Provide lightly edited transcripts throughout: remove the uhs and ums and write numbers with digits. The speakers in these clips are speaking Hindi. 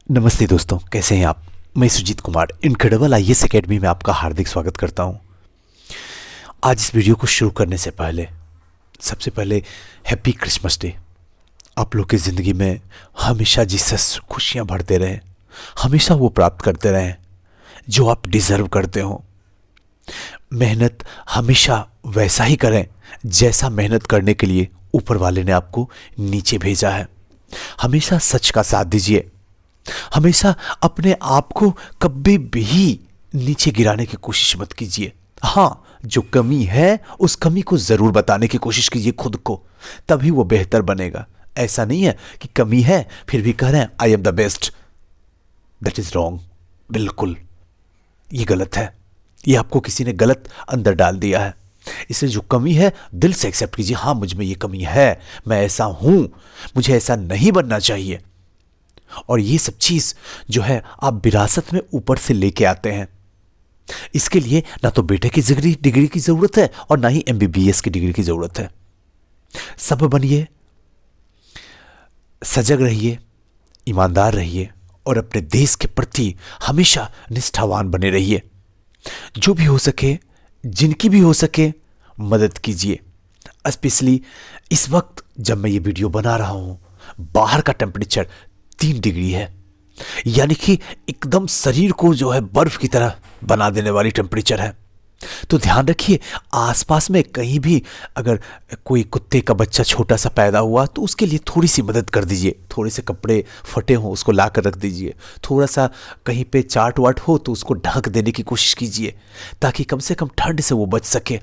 नमस्ते दोस्तों, कैसे हैं आप। मैं Sujeet Kumar incredible IAS academy में आपका हार्दिक स्वागत करता हूं। आज इस वीडियो को शुरू करने से पहले सबसे पहले हैप्पी क्रिसमस डे। आप लोग की ज़िंदगी में हमेशा जीसस खुशियां भरते रहें, हमेशा वो प्राप्त करते रहें जो आप डिज़र्व करते हो। मेहनत हमेशा वैसा ही करें जैसा मेहनत करने के लिए ऊपर वाले ने आपको नीचे भेजा है। हमेशा सच का साथ दीजिए। हमेशा अपने आप को कभी भी नीचे गिराने की कोशिश मत कीजिए। हाँ, जो कमी है उस कमी को जरूर बताने की कोशिश कीजिए खुद को, तभी वो बेहतर बनेगा। ऐसा नहीं है कि कमी है फिर भी कह रहे हैं I am the best. That is wrong. बिल्कुल ये गलत है। ये आपको किसी ने गलत अंदर डाल दिया है। इसलिए जो कमी है दिल से एक्सेप्ट कीजिए। हाँ, मुझ में ये कमी है, मैं ऐसा हूं, मुझे ऐसा नहीं बनना चाहिए। और ये सब चीज जो है आप विरासत में ऊपर से लेके आते हैं। इसके लिए ना तो बेटे की डिग्री की जरूरत है और ना ही एमबीबीएस की डिग्री की जरूरत है। सब बनिए, सजग रहिए, ईमानदार रहिए और अपने देश के प्रति हमेशा निष्ठावान बने रहिए। जो भी हो सके, जिनकी भी हो सके, मदद कीजिए। स्पेशली इस वक्त जब मैं ये वीडियो बना रहा हूं, बाहर का टेम्परेचर 3 डिग्री है, यानी कि एकदम शरीर को जो है बर्फ की तरह बना देने वाली टेम्परेचर है। तो ध्यान रखिए, आसपास में कहीं भी अगर कोई कुत्ते का बच्चा छोटा सा पैदा हुआ तो उसके लिए थोड़ी सी मदद कर दीजिए। थोड़े से कपड़े फटे हों उसको ला कर रख दीजिए। थोड़ा सा कहीं पे चाट वाट हो तो उसको ढक देने की कोशिश कीजिए, ताकि कम से कम ठंड से वो बच सके।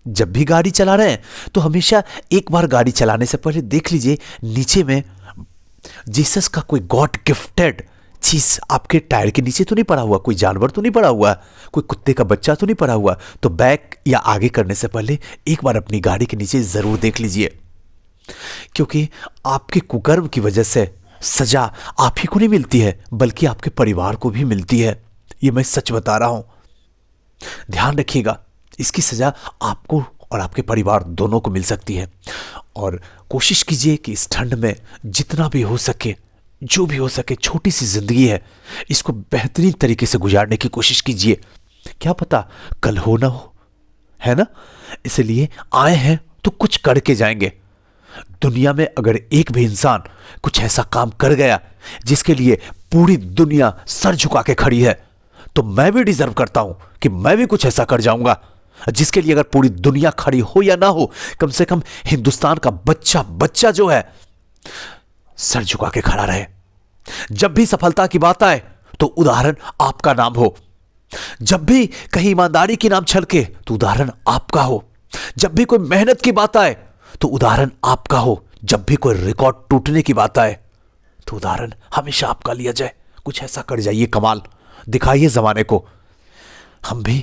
जब भी गाड़ी चला रहे हैं तो हमेशा एक बार गाड़ी चलाने से पहले देख लीजिए नीचे में जीसस का कोई गॉड गिफ्टेड चीज आपके टायर के नीचे तो नहीं पड़ा हुआ, कोई जानवर तो नहीं पड़ा हुआ, कोई कुत्ते का बच्चा तो नहीं पड़ा हुआ। तो बैक या आगे करने से पहले एक बार अपनी गाड़ी के नीचे जरूर देख लीजिए, क्योंकि आपके कुकर्म की वजह से सजा आप ही को नहीं मिलती है बल्कि आपके परिवार को भी मिलती है। ये मैं सच बता रहा हूं, ध्यान रखिएगा। इसकी सजा आपको और आपके परिवार दोनों को मिल सकती है। और कोशिश कीजिए कि इस ठंड में जितना भी हो सके, जो भी हो सके, छोटी सी जिंदगी है, इसको बेहतरीन तरीके से गुजारने की कोशिश कीजिए। क्या पता कल हो ना हो, है ना। इसलिए आए हैं तो कुछ करके जाएंगे। दुनिया में अगर एक भी इंसान कुछ ऐसा काम कर गया जिसके लिए पूरी दुनिया सर झुका के खड़ी है, तो मैं भी डिजर्व करता हूं कि मैं भी कुछ ऐसा कर जाऊंगा जिसके लिए अगर पूरी दुनिया खड़ी हो या ना हो, कम से कम हिंदुस्तान का बच्चा जो है सर झुका के खड़ा रहे। जब भी सफलता की बात आए तो उदाहरण आपका नाम हो। जब भी कहीं ईमानदारी की नाम छलके तो उदाहरण आपका हो। जब भी कोई मेहनत की बात आए तो उदाहरण आपका हो। जब भी कोई रिकॉर्ड टूटने की बात आए तो उदाहरण हमेशा आपका लिया जाए। कुछ ऐसा कर जाइए, कमाल दिखाइए जमाने को। हम भी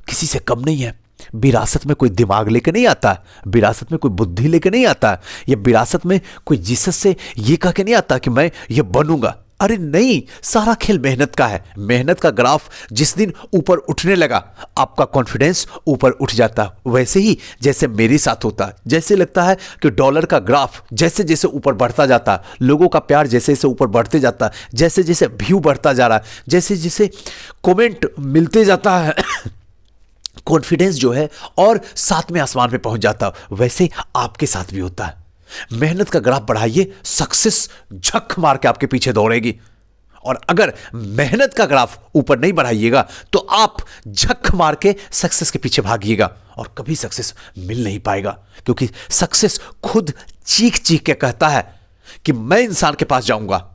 किसी से कम नहीं है। विरासत में कोई दिमाग लेके नहीं आता, विरासत में कोई बुद्धि लेके नहीं आता, या विरासत में कोई जीसस से ये कह के नहीं आता कि मैं ये बनूंगा। अरे नहीं, सारा खेल मेहनत का है। मेहनत का ग्राफ जिस दिन ऊपर उठने लगा, आपका कॉन्फिडेंस ऊपर उठ जाता। वैसे ही जैसे मेरे साथ होता, जैसे लगता है कि डॉलर का ग्राफ जैसे जैसे ऊपर बढ़ता जाता, लोगों का प्यार जैसे जैसे ऊपर बढ़ते जाता, जैसे जैसे व्यू बढ़ता जा रहा, जैसे जैसे कमेंट मिलते जाता है, कॉन्फिडेंस जो है और साथ में आसमान पे पहुंच जाता, वैसे आपके साथ भी होता है। मेहनत का ग्राफ बढ़ाइए, सक्सेस झक मार के आपके पीछे दौड़ेगी। और अगर मेहनत का ग्राफ ऊपर नहीं बढ़ाइएगा तो आप झक मार के सक्सेस के पीछे भागिएगा और कभी सक्सेस मिल नहीं पाएगा। क्योंकि सक्सेस खुद चीख चीख के कहता है कि मैं इंसान के पास जाऊंगा,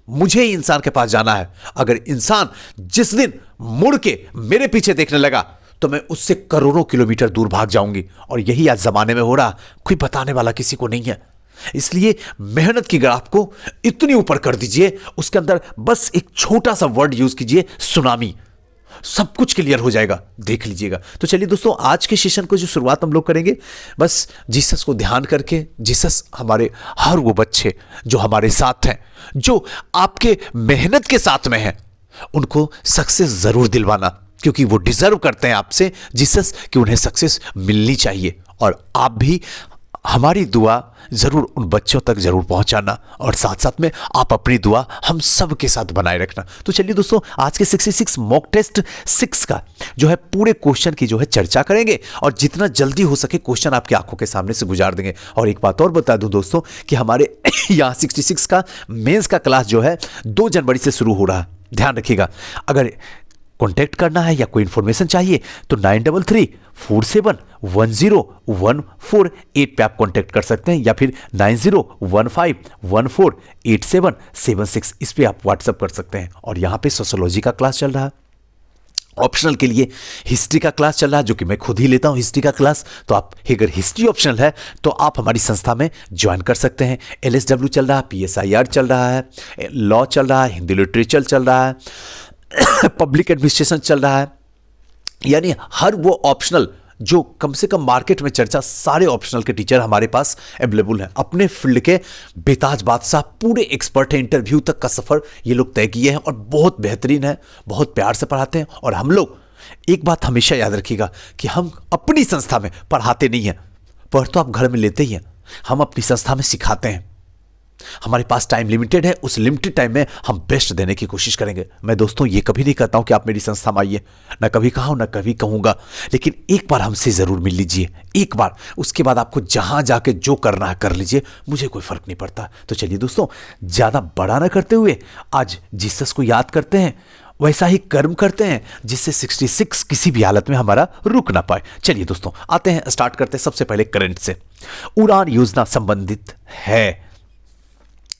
मुझे ही इंसान के पास जाना है। अगर इंसान जिस दिन मुड़ के मेरे पीछे देखने लगा तो मैं उससे करोड़ों किलोमीटर दूर भाग जाऊंगी। और यही आज जमाने में हो रहा, कोई बताने वाला किसी को नहीं है। इसलिए मेहनत की ग्राफ को इतनी ऊपर कर दीजिए, उसके अंदर बस एक छोटा सा वर्ड यूज कीजिए, सुनामी। सब कुछ क्लियर हो जाएगा, देख लीजिएगा। तो चलिए दोस्तों, आज के सेशन को जो शुरुआत हम लोग करेंगे बस जीसस को ध्यान करके। जीसस हमारे हर वो बच्चे जो हमारे साथ हैं, जो आपके मेहनत के साथ में हैं, उनको सक्सेस जरूर दिलवाना, क्योंकि वो डिजर्व करते हैं आपसे जीसस कि उन्हें सक्सेस मिलनी चाहिए। और आप भी हमारी दुआ जरूर उन बच्चों तक जरूर पहुंचाना और साथ साथ में आप अपनी दुआ हम सब के साथ बनाए रखना। तो चलिए दोस्तों, आज के 66 मॉक टेस्ट 6 का जो है पूरे क्वेश्चन की जो है चर्चा करेंगे और जितना जल्दी हो सके क्वेश्चन आपकी आंखों के सामने से गुजार देंगे। और एक बात और बता दूं दोस्तों कि हमारे यहाँ 66 का मेंस का क्लास जो है 2 जनवरी से शुरू हो रहा है, ध्यान रखिएगा। अगर कॉन्टैक्ट करना है या कोई इंफॉर्मेशन चाहिए तो 9334710148 पे आप कॉन्टैक्ट कर सकते हैं या फिर 9015148776 इस पे आप व्हाट्सएप कर सकते हैं। और यहां पे सोशियोलॉजी का क्लास चल रहा है, ऑप्शनल के लिए हिस्ट्री का क्लास चल रहा है जो कि मैं खुद ही लेता हूं हिस्ट्री का क्लास। तो आप अगर हिस्ट्री ऑप्शनल है तो आप हमारी संस्था में ज्वाइन कर सकते हैं। LSW चल रहा है, PSIR चल रहा है, लॉ चल रहा है, हिंदी लिटरेचर चल रहा है, पब्लिक एडमिनिस्ट्रेशन चल रहा है, यानी हर वो ऑप्शनल जो कम से कम मार्केट में चर्चा, सारे ऑप्शनल के टीचर हमारे पास अवेलेबल हैं। अपने फील्ड के बेताज बादशाह पूरे एक्सपर्ट हैं, इंटरव्यू तक का सफर ये लोग तय किए हैं और बहुत बेहतरीन है, बहुत प्यार से पढ़ाते हैं। और हम लोग एक बात हमेशा याद रखिएगा कि हम अपनी संस्था में पढ़ाते नहीं हैं, पढ़ तो आप घर में लेते ही हैं, हम अपनी संस्था में सिखाते हैं। हमारे पास टाइम लिमिटेड है, उस लिमिटेड टाइम में हम बेस्ट देने की कोशिश करेंगे। मैं दोस्तों ये कभी नहीं कहता हूं कि आप मेरी संस्था में आइए, ना कभी कहा हूं ना कभी कहूंगा, लेकिन एक बार हमसे जरूर मिल लीजिए, एक बार। उसके बाद आपको जहां जाके जो करना है कर लीजिए, मुझे कोई फर्क नहीं पड़ता। तो चलिए दोस्तों, ज्यादा बड़ा ना करते हुए आज जीसस को याद करते हैं, वैसा ही कर्म करते हैं जिससे 66 किसी भी हालत में हमारा रुक ना पाए। चलिए दोस्तों, आते हैं, स्टार्ट करते हैं सबसे पहले करंट से। उड़ान योजना संबंधित है,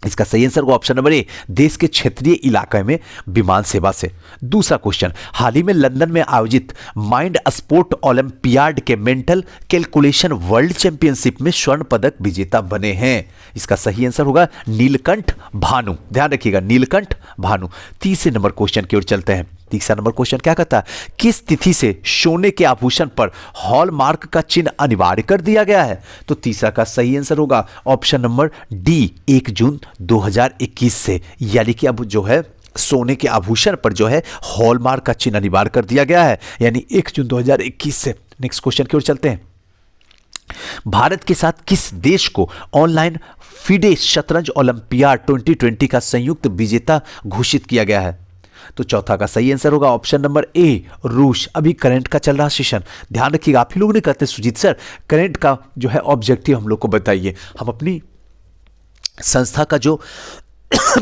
इसका सही आंसर होगा ऑप्शन नंबर ए, देश के क्षेत्रीय इलाके में विमान सेवा से। दूसरा क्वेश्चन, हाल ही में लंदन में आयोजित माइंड स्पोर्ट ओलंपियाड के मेंटल कैलकुलेशन वर्ल्ड चैंपियनशिप में स्वर्ण पदक विजेता बने हैं। इसका सही आंसर होगा नीलकंठ भानु, ध्यान रखिएगा, नीलकंठ भानु। तीसरे नंबर क्वेश्चन की ओर चलते हैं। तीसरा नंबर क्वेश्चन क्या कहता है, किस तिथि से सोने के आभूषण पर हॉलमार्क का चिन्ह अनिवार्य कर दिया गया है? तो तीसरा का सही आंसर होगा ऑप्शन नंबर डी, 1 जून 2021 से। यानी कि अब जो है सोने के आभूषण पर जो है हॉलमार्क का चिन्ह अनिवार्य कर दिया गया है, यानी 1 जून 2021 से। नेक्स्ट क्वेश्चन की ओर चलते हैं। भारत के साथ किस देश को ऑनलाइन फिडे शतरंज ओलंपियाड 2020 का संयुक्त विजेता घोषित किया गया है? तो चौथा का सही आंसर होगा ऑप्शन नंबर ए, रूस। अभी करंट का चल रहा सेशन, ध्यान रखिएगा। आप ही लोग नहीं कहते सुजीत सर करंट का जो है ऑब्जेक्टिव हम लोग को बताइए। हम अपनी संस्था का जो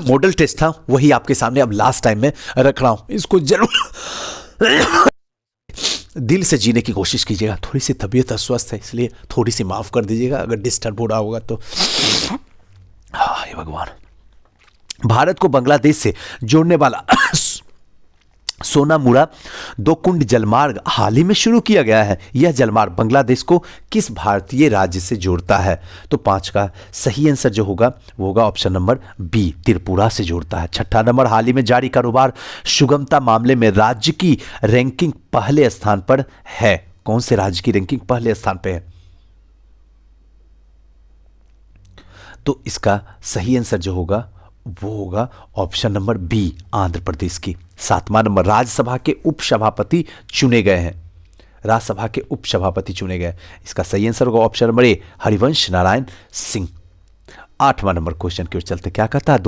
मॉडल टेस्ट था वही आपके सामने अब लास्ट टाइम में रख रहा हूं, इसको जरूर दिल से जीने की कोशिश कीजिएगा। थोड़ी सी तबीयत अस्वस्थ है, इसलिए थोड़ी सी माफ कर दीजिएगा अगर डिस्टर्ब हो रहा होगा तो। हाँ हे भगवान। भारत को बांग्लादेश से जोड़ने वाला सोनामुरा 2 कुंड जलमार्ग हाल ही में शुरू किया गया है। यह जलमार्ग बांग्लादेश को किस भारतीय राज्य से जोड़ता है? तो 5 का सही आंसर जो होगा वो होगा ऑप्शन नंबर बी, त्रिपुरा से जोड़ता है। छठा नंबर, हाल ही में जारी कारोबार सुगमता मामले में राज्य की रैंकिंग पहले स्थान पर है। कौन से राज्य की रैंकिंग पहले स्थान पर है? तो इसका सही आंसर जो होगा वो होगा option number B, Andhra Pradesh की। 7वां नंबर, राज्यसभा के उपसभापति चुने गए हैं। राज्यसभा के उपसभापति चुने गए, इसका सही आंसर होगा option number A, Harivansh Narayan Singh. 8वां नंबर क्वेश्चन की ओर चलते, क्या कहता है,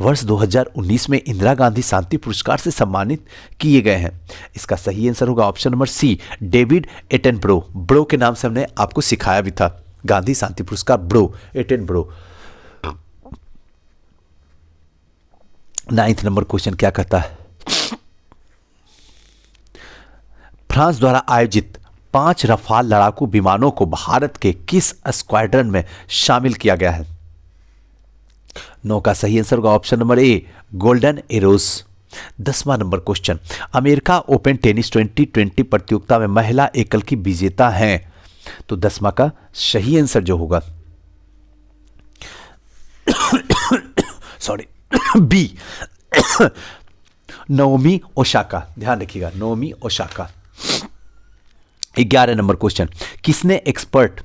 वर्ष 2019 में इंदिरा गांधी शांति पुरस्कार से सम्मानित किए गए हैं। इसका सही आंसर होगा option number C, David Attenborough. Bro के नाम से हमने आपको सिखाया भी था, गांधी शांति पुरस्कार ब्रो, एटनब्रो। 9वां नंबर क्वेश्चन क्या कहता है, फ्रांस द्वारा आयोजित 5 रफाल लड़ाकू विमानों को भारत के किस स्क्वाड्रन में शामिल किया गया है? 9 का सही आंसर होगा option number A, golden arrows. 10वां number question, America open tennis 2020 प्रतियोगिता में महिला एकल की विजेता हैं। तो 10वां का सही आंसर जो होगा सॉरी बी, नाओमी ओसाका, ध्यान रखिएगा, नाओमी ओसाका। 11 नंबर क्वेश्चन, किसने एक्सपर्ट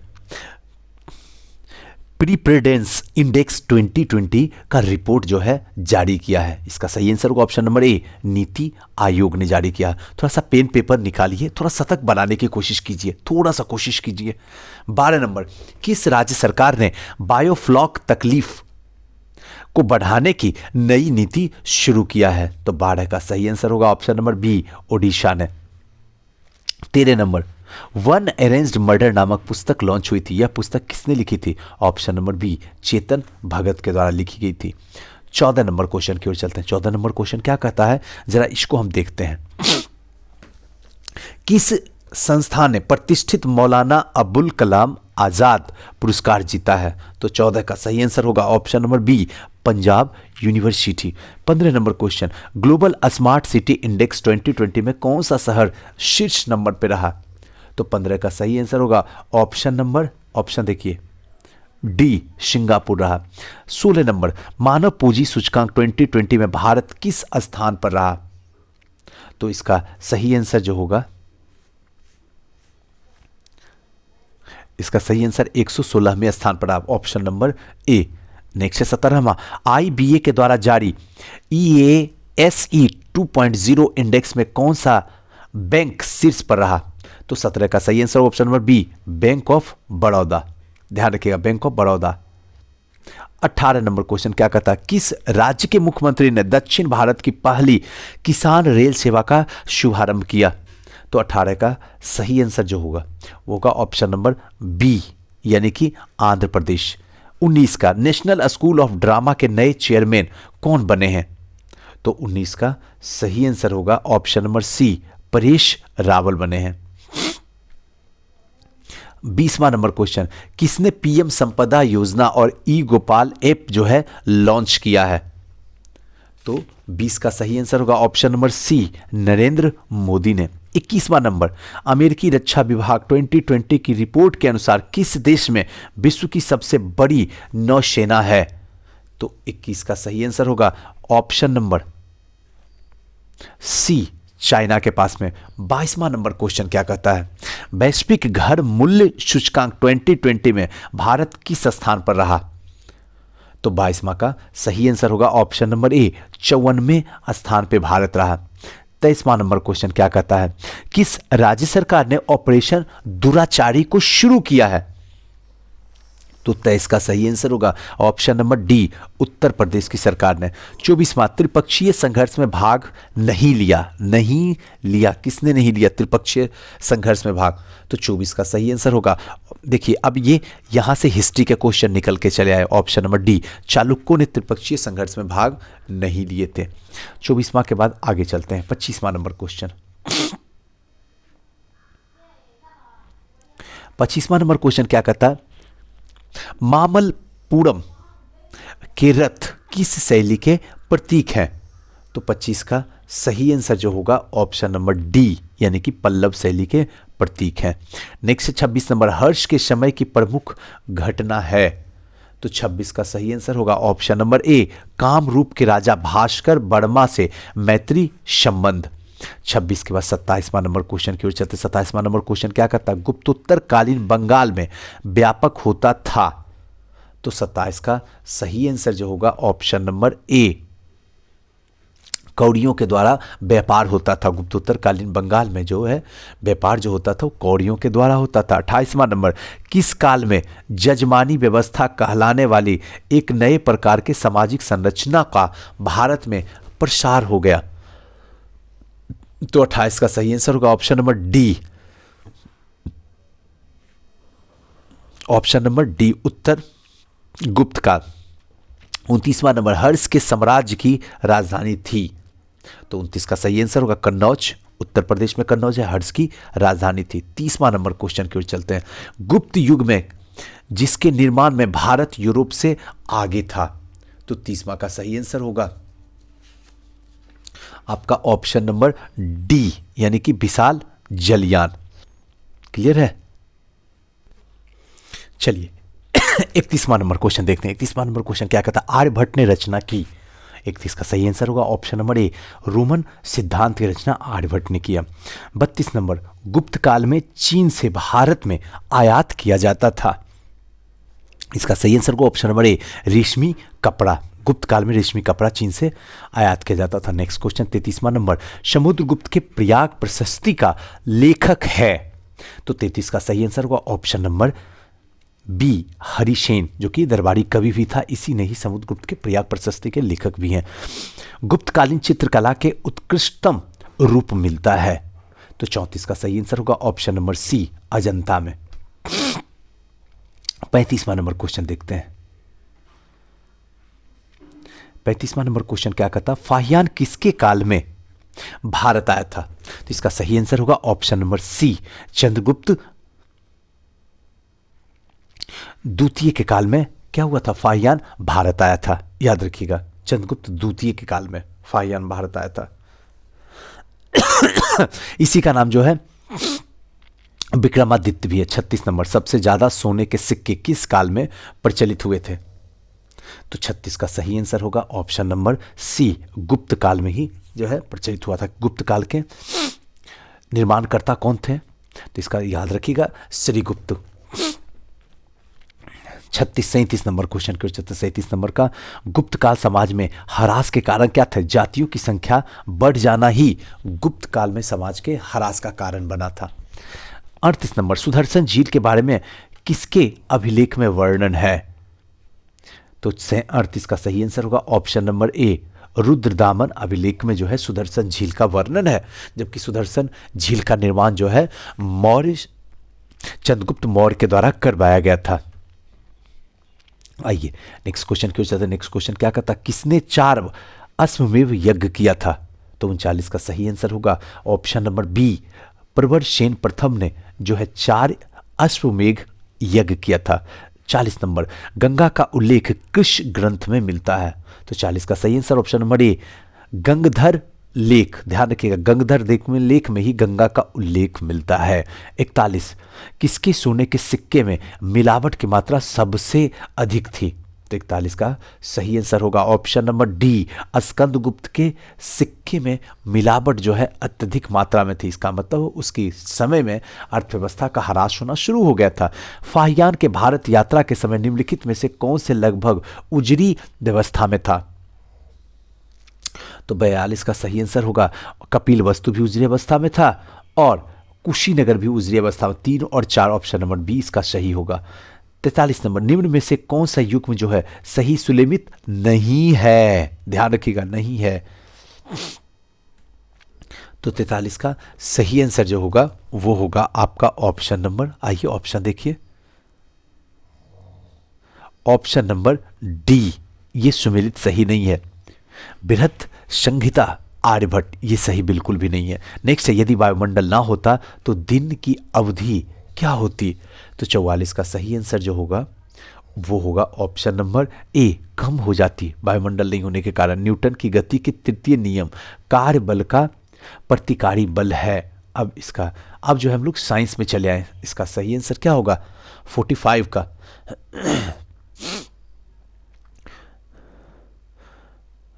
प्रीप्रेडेंस इंडेक्स 2020 का रिपोर्ट जो है जारी किया है? इसका सही आंसर होगा ऑप्शन नंबर ए, नीति आयोग ने जारी किया। थोड़ा सा पेन पेपर निकालिए, थोड़ा शतक बनाने की कोशिश कीजिए, थोड़ा सा कोशिश कीजिए। 12 नंबर, किस राज्य सरकार ने बायोफ्लॉक तकलीफ को बढ़ाने की नई नीति शुरू किया है? तो 12 का सही आंसर होगा ऑप्शन नंबर बी, ओडिशा ने। 13 नंबर, वन अरेंज्ड मर्डर नामक पुस्तक लॉन्च हुई थी। यह पुस्तक किसने लिखी थी? Option number B, Chetan Bhagat के द्वारा लिखी गई थी। 14 नंबर क्वेश्चन की ओर चलते हैं। 14 नंबर क्वेश्चन क्या कहता है, जरा इसको हम देखते हैं। किस संस्था ने प्रतिष्ठित मौलाना अबुल कलाम आजाद पुरस्कार जीता है? तो 14 का सही आंसर होगा option number B, Punjab university. 15 number question, global smart city index 2020 में कौन सा शहर शीर्ष नंबर पर रहा? तो 15 का सही आंसर होगा ऑप्शन देखिए डी, सिंगापुर रहा। 16 नंबर, मानव पूंजी सूचकांक 2020 में भारत किस स्थान पर रहा? तो इसका सही आंसर जो होगा, इसका सही आंसर 116वें स्थान पर रहा, ऑप्शन नंबर ए। नेक्स्ट है 17वां, आईबीए के द्वारा जारी EASE 2.0 इंडेक्स में कौन सा बैंक शीर्ष पर रहा? तो 17 का सही answer option number B, bank of Baroda. ध्यान रखिएगा, bank of Baroda. 18 number question क्या कहता है, किस राज्य के मुख्यमंत्री ने दक्षिण भारत की पहली किसान रेल सेवा का शुभारंभ किया? तो 18 का सही आंसर जो होगा वो होगा ऑप्शन नंबर बी, यानी कि आंध्र प्रदेश। 19 का, नेशनल स्कूल ऑफ ड्रामा के नए चेयरमैन कौन बने हैं? तो 19 का सही आंसर होगा option number C, Paresh Rawal बने हैं। 20वां नंबर क्वेश्चन, किसने पीएम संपदा योजना और ई गोपाल ऐप जो है लॉन्च किया है? तो 20 का सही आंसर होगा option number C, Narendra Modi ने। 21वां नंबर, अमेरिकी रक्षा विभाग 2020 की रिपोर्ट के अनुसार किस देश में विश्व की सबसे बड़ी नौसेना है? तो 21 का सही आंसर होगा ऑप्शन नंबर सी, चाइना के पास में। 22वां नंबर क्वेश्चन क्या कहता है, वैश्विक घर मूल्य सूचकांक 2020 में भारत किस स्थान पर रहा? तो 22वां का सही आंसर होगा ऑप्शन नंबर ए, 54वें स्थान पे भारत रहा। 23वां नंबर क्वेश्चन क्या कहता है, किस राज्य सरकार ने ऑपरेशन दुराचारी को शुरू किया है? तो 23 का सही आंसर होगा option number D, Uttar Pradesh की सरकार ने। 24वां, त्रिपक्षीय संघर्ष में भाग नहीं लिया, किसने नहीं लिया त्रिपक्षीय संघर्ष में भाग? तो 24 का सही आंसर होगा, देखिए अब ये यहां से हिस्ट्री के क्वेश्चन निकल के चले आए, ऑप्शन नंबर डी, चालुक्यों ने त्रिपक्षीय संघर्ष में भाग नहीं लिए थे। 24वां के बाद आगे चलते हैं, 25वां नंबर क्वेश्चन। 25वां नंबर क्वेश्चन क्या कहता है, मामल्लपुरम के रथ किस शैली के प्रतीक हैं? तो 25 का सही आंसर जो होगा ऑप्शन नंबर डी, यानी कि पल्लव शैली के प्रतीक हैं। नेक्स्ट 26 नंबर, हर्ष के समय की प्रमुख घटना है? तो 26 का सही आंसर होगा ऑप्शन नंबर ए, कामरूप के राजा भास्कर वर्मा से मैत्री संबंध। 26 के बाद 27वां नंबर क्वेश्चन की ओर चलते। 27वां नंबर क्वेश्चन क्या कहता है, गुप्तोत्तरकालीन बंगाल में व्यापक होता था? तो 27 का सही आंसर जो होगा ऑप्शन नंबर ए, कौड़ियों के द्वारा व्यापार होता था। गुप्तोत्तरकालीन बंगाल में जो है व्यापार जो होता था वो कौड़ियों के द्वारा होता था। 28वां नंबर, किस काल में जजमानी व्यवस्था कहलाने वाली एक नए प्रकार के सामाजिक संरचना का भारत में प्रसार हो गया? तो 28 का सही आंसर होगा option number D, option number D, उत्तर गुप्त काल। 29वां नंबर, हर्ष के साम्राज्य की राजधानी थी? तो 29 का सही आंसर होगा कन्नौज, उत्तर प्रदेश में कन्नौज है, हर्ष की राजधानी थी। 30वां नंबर क्वेश्चन की ओर चलते हैं, गुप्त युग में जिसके निर्माण में भारत यूरोप से आगे था? तो 30वां का सही आंसर होगा आपका ऑप्शन नंबर डी, यानी कि विशाल जलयान। क्लियर है? चलिए 31वां नंबर क्वेश्चन देखते हैं। 31वां नंबर क्वेश्चन क्या कहता है, आर्यभट्ट ने रचना की? 31 का सही आंसर होगा ऑप्शन नंबर ए, रोमन सिद्धांत की रचना आर्यभट्ट ने किया। 32 नंबर, गुप्त काल में चीन से भारत में आयात किया जाता था? इसका सही आंसर होगा ऑप्शन नंबर ए, रेशमी कपड़ा। गुप्त काल में रेशमी कपड़ा चीन से आयात किया जाता था। नेक्स्ट क्वेश्चन 33वां नंबर, समुद्रगुप्त के प्रयाग प्रशस्ति का लेखक है। तो 33 का सही आंसर होगा ऑप्शन नंबर बी, हरिसेन, जो कि दरबारी कवि भी था, इसी ने ही समुद्रगुप्त के प्रयाग प्रशस्ति के लेखक भी हैं। गुप्तकालीन चित्रकला के उत्कृष्टतम रूप मिलता है। तो 34 का सही आंसर होगा ऑप्शन नंबर सी, अजंता में। 35वां नंबर क्वेश्चन देखते हैं। 35वां नंबर क्वेश्चन क्या कहता, फाहियान किसके काल में भारत आया था। तो इसका सही आंसर होगा ऑप्शन नंबर सी, चंद्रगुप्त द्वितीय के काल में क्या हुआ था, फाहियान भारत आया था। याद रखिएगा, चंद्रगुप्त द्वितीय के काल में फाहियान भारत आया था। इसी का नाम जो है विक्रमादित्य भी है। 36 नंबर, सबसे ज्यादा सोने के सिक्के किस काल में प्रचलित हुए थे। तो 36 का सही आंसर होगा ऑप्शन नंबर सी, गुप्त काल में ही जो है प्रचलित हुआ था। गुप्त काल के निर्माणकर्ता कौन थे, तो इसका याद रखिएगा, श्रीगुप्त। 37 नंबर क्वेश्चन क्यों, 37 नंबर का, गुप्त काल समाज में ह्रास के कारण क्या थे। जातियों की संख्या बढ़ जाना ही गुप्त काल में समाज के ह्रास का कारण बना था। 38 नंबर, सुदर्शन झील के बारे में किसके अभिलेख में वर्णन है। तो 38 का सही आंसर होगा ऑप्शन नंबर ए, रुद्रदामन अभिलेख में जो है सुदर्शन झील का वर्णन है। जबकि सुदर्शन झील का निर्माण जो है चंद्रगुप्त मौर्य के द्वारा करवाया गया था। आइए नेक्स्ट क्वेश्चन क्यों चलते हैं। नेक्स्ट क्वेश्चन क्या कहता, किसने 4 अश्वमेध यज्ञ किया था। तो 39 का सही आंसर होगा ऑप्शन नंबर बी, प्रवरसेन प्रथम ने जो है 4 अश्वमेध यज्ञ किया था। 40 नंबर, गंगा का उल्लेख किस ग्रंथ में मिलता है। तो 40 का सही आंसर ऑप्शन नंबर ए, गंगधर लेख। ध्यान रखिएगा, गंगधर लेख में ही गंगा का उल्लेख मिलता है। 41, किसके सोने के सिक्के में मिलावट की मात्रा सबसे अधिक थी। तो 41 का सही आंसर होगा ऑप्शन नंबर डी, स्कंदगुप्त के सिक्के में मिलावट जो है अत्यधिक मात्रा में थी। इसका मतलब उसकी समय में अर्थव्यवस्था का ह्रास होना शुरू हो गया था। फाहियान के भारत यात्रा के समय निम्नलिखित में से कौन से लगभग उजरी व्यवस्था में था। तो 42 का सही आंसर होगा, कपिल वस्तु भी उजरी अवस्था में था और कुशीनगर भी उजरी अवस्था में। 3 और 4 ऑप्शन नंबर 20 का सही होगा। 43 नंबर, निम्न में से कौन सा युग में जो है सही सुलेमित नहीं है। ध्यान रखिएगा, नहीं है। तो 43 का सही आंसर जो होगा वो होगा आपका ऑप्शन नंबर, आइए ऑप्शन देखिए, ऑप्शन नंबर डी, ये सुमेलित सही नहीं है। बृहत संहिता आर्यभट्ट, ये सही बिल्कुल भी नहीं है। नेक्स्ट है, यदि वायुमंडल ना होता तो दिन की अवधि क्या होती। तो 44 का सही आंसर जो होगा वो होगा ऑप्शन नंबर ए, कम हो जाती। वायुमंडल नहीं होने के कारण न्यूटन की गति के तृतीय नियम कार्य बल का प्रतिकारी बल है। अब जो हम लोग साइंस में चले आए, इसका सही आंसर क्या होगा 45 का।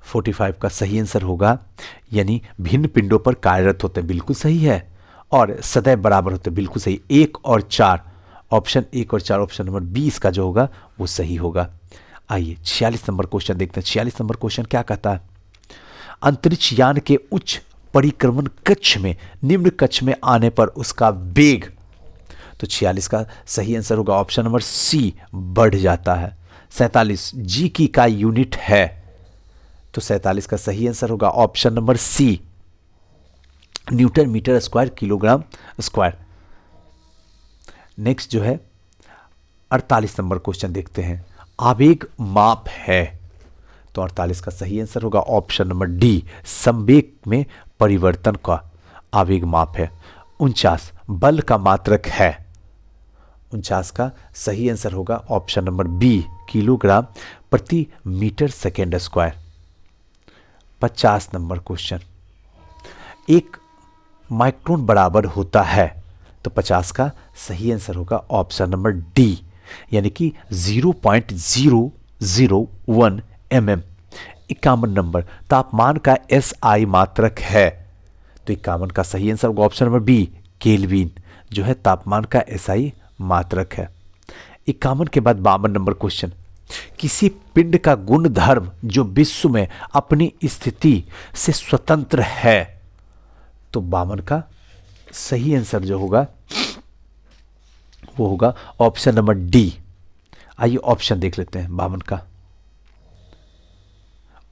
45 का सही आंसर होगा, यानी भिन्न पिंडों पर कार्यरत होते हैं, बिल्कुल सही है। और सदैव बराबर होते हैं, बिल्कुल सही। 1 और 4 ऑप्शन 1 और 4 ऑप्शन नंबर 20 का जो होगा वो सही होगा। आइए 46 नंबर क्वेश्चन देखते हैं। 46 नंबर क्वेश्चन क्या कहता है, अंतरिक्ष यान के उच्च परिक्रमण कक्ष में निम्न कक्ष में आने पर उसका वेग। तो 46 का सही आंसर होगा ऑप्शन नंबर सी, बढ़ जाता है। 47, जी की इकाई यूनिट है। तो 47 का सही आंसर होगा option number C, newton metre square kilogram square. Next जो है 48 नंबर क्वेश्चन देखते हैं, आवेग माप है। तो 48 का सही आंसर होगा ऑप्शन नंबर डी, संवेग में परिवर्तन का आवेग माप है। 49, बल का मात्रक है। 49 का सही आंसर होगा ऑप्शन नंबर बी, किलोग्राम प्रति metre second square. 50 number question, 1 micron बराबर होता है। तो 50 का सही आंसर होगा ऑप्शन नंबर डी, यानी कि 0.001 mm। 51 नंबर, तापमान का SI मात्रक है। तो 51 का सही आंसर होगा ऑप्शन नंबर बी, केल्विन, जो है तापमान का SI मात्रक है। 51 के बाद 52 नंबर क्वेश्चन, किसी पिंड का गुण धर्म जो विश्व में अपनी स्थिति से स्वतंत्र है। तो 52 का सही आंसर जो होगा वो होगा ऑप्शन नंबर डी। आइए ऑप्शन देख लेते हैं 52 का,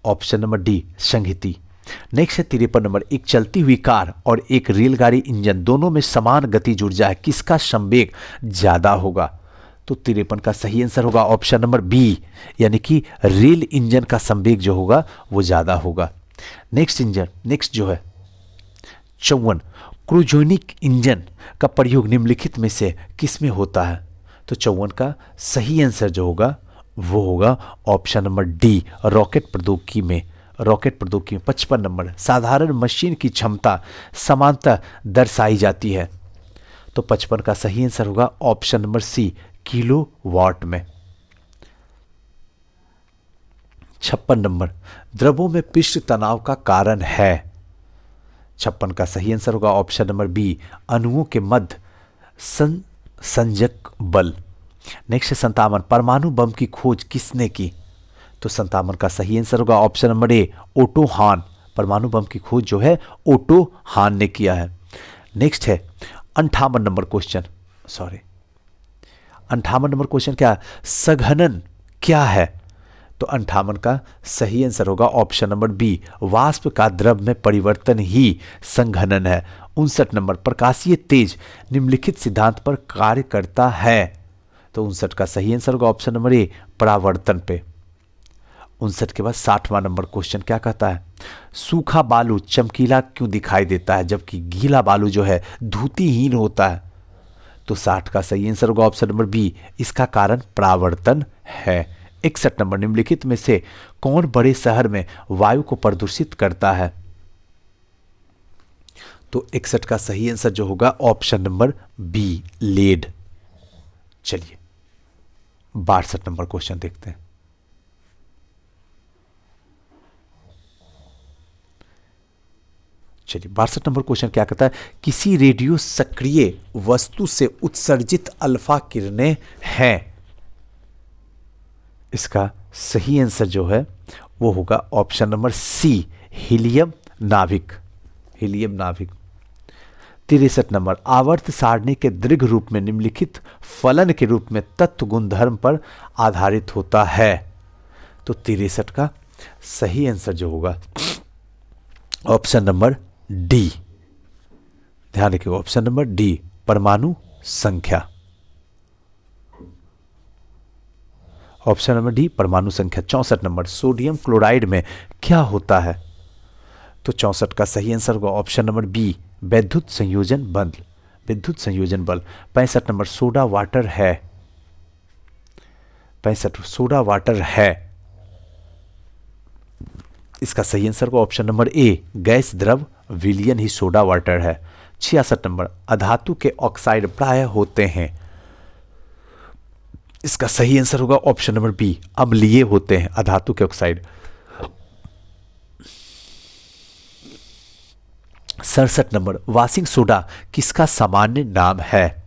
ऑप्शन नंबर डी संहति। नेक्स्ट है 53 नंबर, एक चलती हुई कार और एक रेलगाड़ी इंजन दोनों में समान गतिज ऊर्जा है, किसका संवेग ज्यादा होगा। तो 53 का सही आंसर होगा ऑप्शन नंबर बी, यानी कि रेल इंजन का संवेग जो होगा वो ज्यादा होगा। नेक्स्ट जो है 54, क्रूजोनिक इंजन का प्रयोग निम्नलिखित में से किस में होता है। तो 54 का सही आंसर जो होगा वो होगा ऑप्शन नंबर डी, रॉकेट प्रौद्योगिकी में। 55 नंबर, साधारण मशीन की क्षमता समानता दर्शाई जाती है। तो 55 का सही आंसर होगा option number C, kilowatt में। 56 नंबर, द्रवों में पृष्ठ तनाव का कारण है। 56 का सही आंसर होगा ऑप्शन नंबर बी, अणुओं के मध्य संसंजक बल। नेक्स्ट है 57, परमाणु बम की खोज किसने की। तो 57 का सही आंसर होगा ऑप्शन नंबर ए, ओटो हान। परमाणु बम की खोज जो है ओटो हान ने किया है। नेक्स्ट है 58 नंबर क्वेश्चन, 58 नंबर क्वेश्चन क्या, संघनन क्या है। तो 58 का सही आंसर होगा ऑप्शन नंबर बी, वाष्प का द्रव में परिवर्तन ही संघनन है। 59 नंबर, प्रकाशीय तेज निम्नलिखित सिद्धांत पर कार्य करता है। तो 59 का सही आंसर होगा ऑप्शन नंबर ए, परावर्तन पे। 59 के बाद 60वां नंबर क्वेश्चन क्या कहता है, सूखा बालू चमकीला क्यों दिखाई देता है जबकि गीला बालू जो है धूतिहीन होता है। तो 60 का सही आंसर होगा ऑप्शन नंबर बी, इसका कारण परावर्तन है। 61 नंबर, निम्नलिखित में से कौन बड़े शहर में वायु को प्रदूषित करता है। तो 61 का सही आंसर जो होगा ऑप्शन नंबर बी, लेड। चलिए 62 नंबर क्वेश्चन देखते हैं। चलिए 62 नंबर क्वेश्चन क्या कहता है, किसी रेडियो सक्रिय वस्तु से उत्सर्जित अल्फा किरणें हैं। इसका सही आंसर जो है वो होगा ऑप्शन नंबर सी, हीलियम नाभिक। 63 नंबर, आवर्त सारणी के दीर्घ रूप में निम्नलिखित फलन के रूप में तत्व गुणधर्म पर आधारित होता है। तो 63 का सही आंसर जो होगा ऑप्शन नंबर डी, ध्यान रखिएगा ऑप्शन नंबर डी, परमाणु संख्या। ऑप्शन नंबर डी, परमाणु संख्या। 64 नंबर, सोडियम क्लोराइड में क्या होता है। तो 64 का सही आंसर होगा ऑप्शन नंबर बी, विद्युत संयोजन बल। 65 नंबर, सोडा वाटर है। 65 सोडा वाटर है, इसका सही आंसर होगा ऑप्शन नंबर ए, गैस द्रव विलयन ही सोडा वाटर है। 66 नंबर, अधातु के ऑक्साइड प्राय होते हैं। इसका सही आंसर होगा ऑप्शन नंबर बी, अम्लीय होते हैं अधातु के ऑक्साइड। 67 नंबर, वाशिंग सोडा किसका सामान्य नाम है।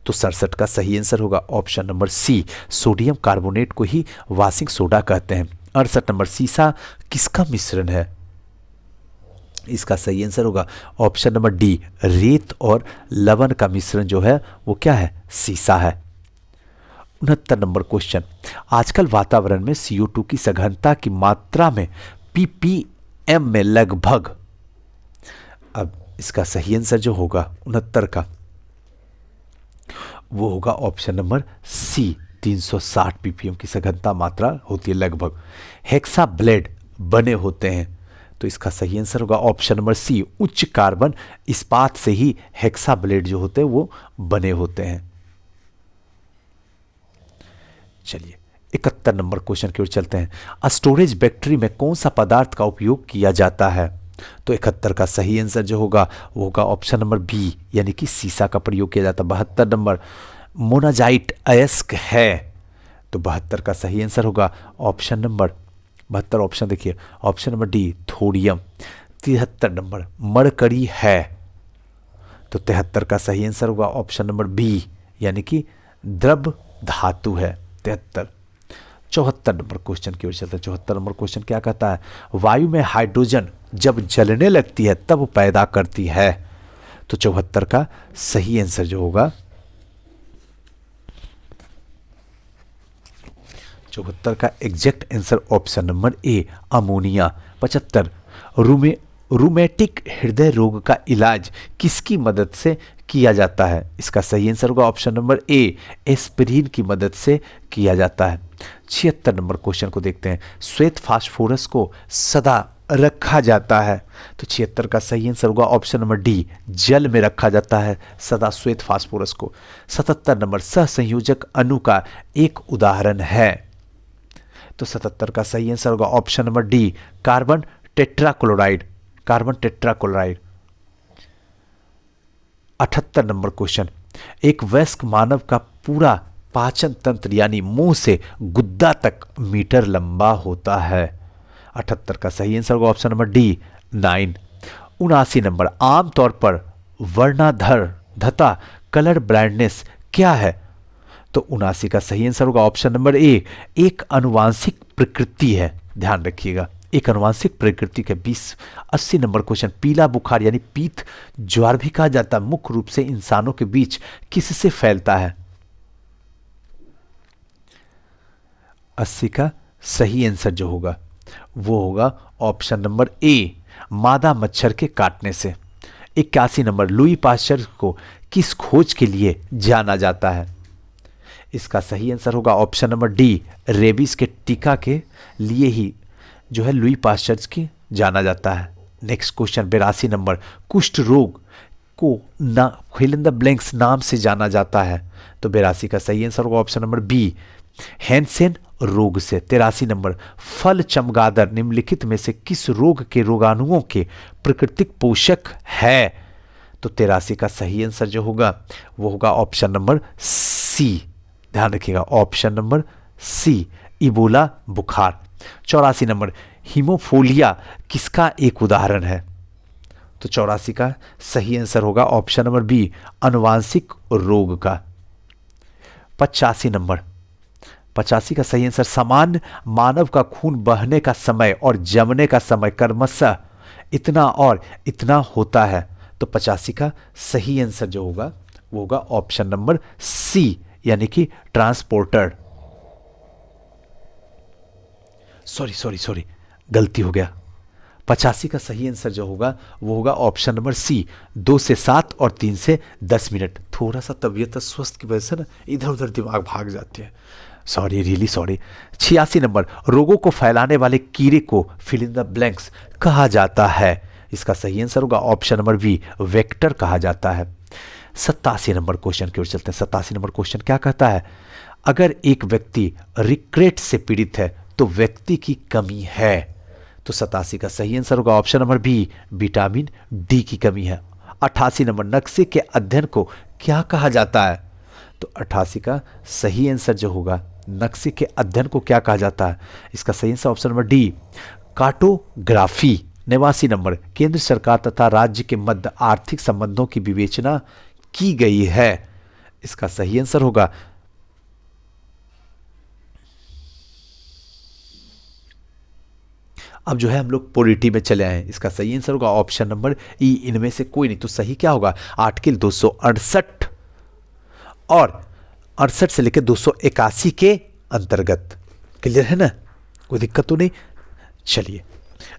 तो 67 का सही आंसर होगा option number C, sodium carbonate को ही वाशिंग सोडा कहते हैं। 68 नंबर, सीसा किसका मिश्रण है। इसका सही आंसर होगा ऑप्शन नंबर डी, रेत और लवण का मिश्रण जो है वो क्या है, सीसा है। 69 नंबर क्वेश्चन, आजकल वातावरण में CO2 की सघनता की मात्रा में ppm में लगभग। अब इसका सही आंसर जो होगा 69 का वो होगा ऑप्शन नंबर सी, 360 ppm की सघनता मात्रा होती है लगभग। हेक्सा ब्लेड बने होते हैं, तो इसका सही आंसर होगा ऑप्शन नंबर सी, उच्च कार्बन इस्पात से ही हेक्सा ब्लेड जो होते हैं वो बने होते हैं। चलिए 71 नंबर क्वेश्चन की ओर चलते हैं। स्टोरेज बैक्टीरिया में कौन सा पदार्थ का उपयोग किया जाता है। तो 71 का सही आंसर जो होगा वो होगा ऑप्शन नंबर बी, यानी कि सीसा का प्रयोग किया जाता है। 72 नंबर, मोनाजाइट अयस्क है। तो 72 का सही आंसर होगा ऑप्शन नंबर 72, ऑप्शन देखिए option number D, thorium. 73 number, mercury है। तो 73 का सही आंसर होगा ऑप्शन नंबर बी, यानी कि द्रव धातु है। 73। 74 नंबर क्वेश्चन की ओर चलते हैं। 74 नंबर क्वेश्चन क्या कहता है? वायु में हाइड्रोजन जब जलने लगती है तब पैदा करती है। तो 74 का सही आंसर जो होगा, 74 का एग्जैक्ट आंसर ऑप्शन नंबर ए, अमोनिया। 75 रूमेटिक हृदय रोग का इलाज किसकी मदद से किया जाता है? इसका सही आंसर होगा ऑप्शन नंबर ए, एस्पिरिन की मदद से किया जाता है। 76 नंबर क्वेश्चन को देखते हैं। श्वेत फास्फोरस को सदा रखा जाता है। तो 76 का सही आंसर होगा ऑप्शन नंबर डी, जल में रखा जाता है सदा श्वेत फास्फोरस को। 77 नंबर सहसंयोजक अणु का एक उदाहरण है। तो 77 का सही आंसर होगा option number D, carbon tetrachloride. Carbon tetrachloride. 78 number question. एक वयस्क मानव का पूरा पाचन तंत्र यानी मुंह से गुद्दा तक मीटर लंबा होता है। 78 का सही आंसर होगा ऑप्शन नंबर डी, 9। 79 नंबर। आमतौर पर वर्णाधरता कलर ब्लाइंडनेस क्या है? तो 79 का सही आंसर होगा ऑप्शन नंबर ए, एक आनुवांशिक प्रकृति है। ध्यान रखिएगा, एक आनुवांशिक प्रकृति के 20। 80 नंबर क्वेश्चन। पीला बुखार यानी पीत ज्वर भी कहा जाता है, मुख्य रूप से इंसानों के बीच किससे फैलता है? 80 का सही आंसर जो होगा वो होगा ऑप्शन नंबर ए, मादा मच्छर के काटने से। 81 नंबर। लुई पाश्चर को किस खोज के लिए जाना जाता है? इसका सही आंसर होगा ऑप्शन नंबर डी, रेबीज के टीका के लिए ही जो है लुई पाश्चर की जाना जाता है। Next question 82 number. कुष्ठ रोग को ना फिल इन द ब्लैंक्स नाम से जाना जाता है। तो 82 का सही आंसर होगा ऑप्शन नंबर बी, हैंसेन रोग से। 83 नंबर। फल चमगादड़ निम्नलिखित में से किस रोग के रोगाणुओं के प्राकृतिक पोषक है? तो 83 का सही आंसर जो होगा वो होगा ऑप्शन नंबर सी। ध्यान रखिएगा, ऑप्शन नंबर सी, इबोला बुखार। 84 नंबर। हीमोफोलिया किसका एक उदाहरण है? तो 84 का सही आंसर होगा ऑप्शन नंबर बी, अनुवांशिक रोग का। 85 नंबर। 85 का सही आंसर। सामान्य मानव का खून बहने का समय और जमने का समय क्रमशः इतना और इतना होता है। तो 85 का सही आंसर जो होगा वो होगा ऑप्शन नंबर सी, यानी कि ट्रांसपोर्टर। सॉरी गलती हो गया। 85 का सही आंसर जो होगा वो होगा ऑप्शन नंबर सी, 2 से 7 और 3 से 10 मिनट। थोड़ा सा तबीयत स्वस्थ की वजह से ना इधर उधर दिमाग भाग जाते हैं, सॉरी, रियली सॉरी। 86 नंबर। रोगों को फैलाने वाले कीड़े को फिल इन द ब्लैंक्स कहा जाता है। इसका सही आंसर होगा ऑप्शन नंबर बी, वेक्टर कहा जाता है। 87 नंबर क्वेश्चन की ओर चलते हैं। 87 नंबर क्वेश्चन क्या कहता है? अगर एक व्यक्ति रिक्रेट से पीड़ित है तो व्यक्ति की कमी है। तो 87 का सही आंसर होगा option number B, vitamin D की कमी है। 88 नंबर। नक्शे के अध्ययन को क्या कहा जाता है? तो 88 का सही आंसर जो होगा, नक्शे के अध्ययन को क्या कहा जाता है? इसका सही answer option number D, cartography. 89 number. केंद्र सरकार तथा राज्य के मध्य आर्थिक संबंधों की विवेचना की गई है। इसका सही आंसर होगा अब जो है हम लोग पॉलिटी में चले आए हैं। इसका सही आंसर होगा ऑप्शन नंबर ई, इनमें से कोई नहीं। तो सही क्या होगा? आर्टिकल 268 और 68 से लेकर 281 के अंतर्गत। क्लियर है ना, कोई दिक्कत तो नहीं। चलिए